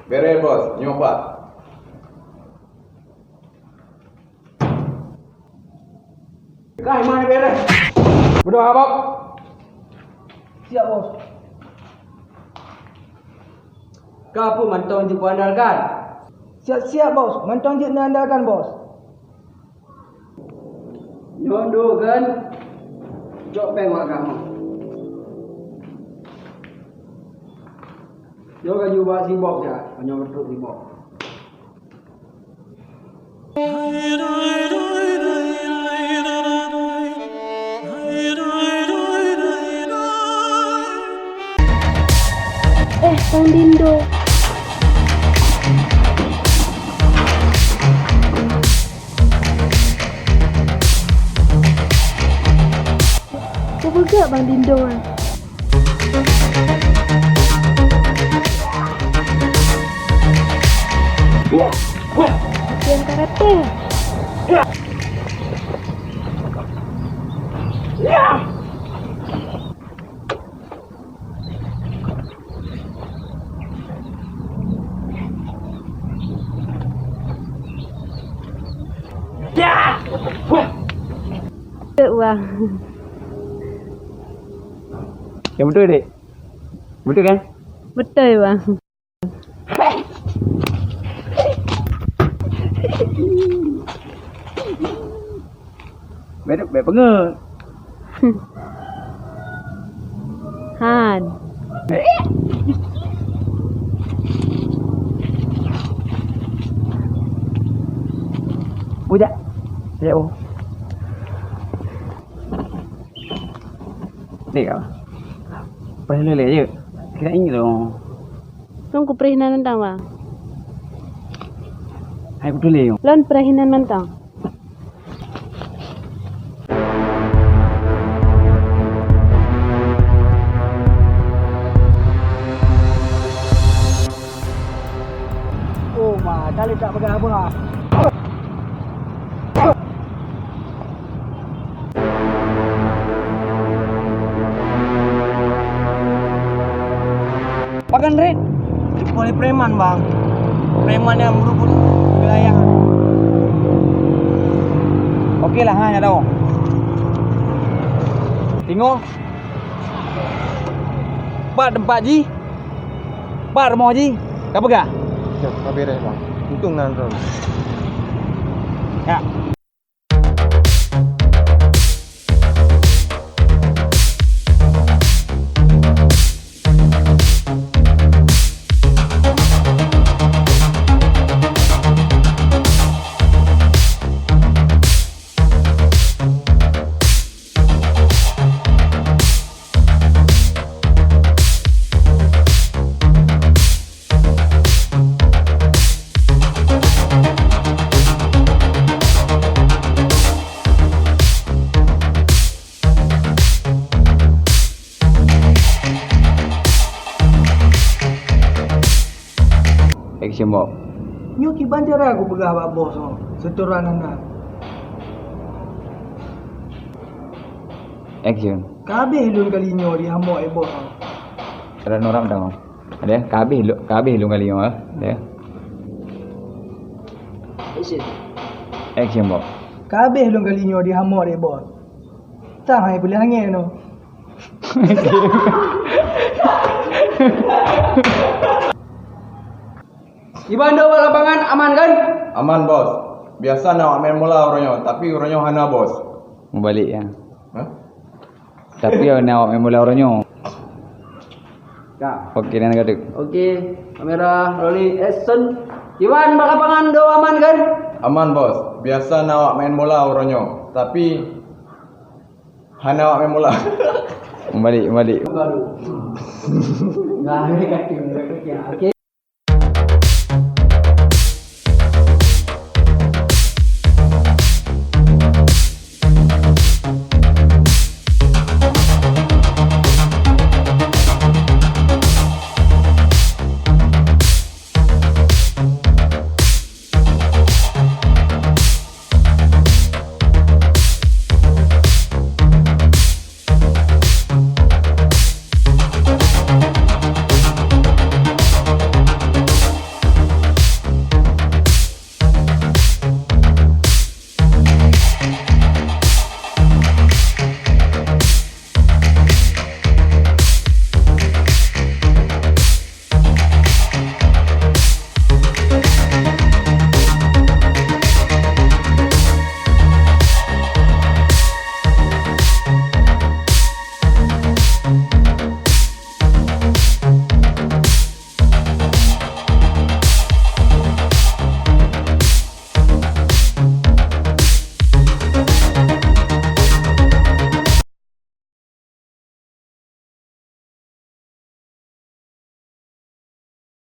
Beres bos, nyoba. Kah mana beres? Udah Bob. Siap bos. Kau pun mantau je ku andalkan. Siap-siap bos, mantang je nak andalkan bos. Nyondo kan? Jok peng wak kamu. Jok kan jumpa si Bob je. Hanya betul si Bob. Bang Dindo. Apa gak Bang Dindo kan? Latihan karate. Uang. Yang betul dek? Betul kan? Betul bang. Baik pengen. Han. Udah. Ya oh. Dek apa? Pernah lele je. Kira ini tu. Tunggu perihinan mentang bang. Hai betul le. Lon perihinan mentang. Oh mah, kali tak pegang apa lah. Pakan Red, oleh preman bang. Preman yang merebut wilayah. Okey lah hanya tahu. Tengok. Pak tempat ji. Pak rumah ji. Kau pegang? Ya, beres bang. Untung nanti. Ya. Action Bob. Nyuki banjar aku pegang abak bos oh. Setoran anak. Action. Kabeh lun kali nyo di hamok bos oh. Ada orang tahu. Ada kabeh lu kali ya. Ada. Action Bob. Kabeh lun kali nyo di hamok bos. Tak hai boleh angin no. Iban do lapangan aman kan? Aman bos. Biasa nak main bola orangnya, tapi orangnya hana bos. Mau balik ya. Hah? Tapi nak main bola orangnya. Ya. Okey dan kata. Okey, kamera rolling action. Iwan lapangan do aman kan? Aman bos. Biasa nak main bola orangnya, tapi hana main bola. Balik. Baru. Enggak ada kaki. Okey.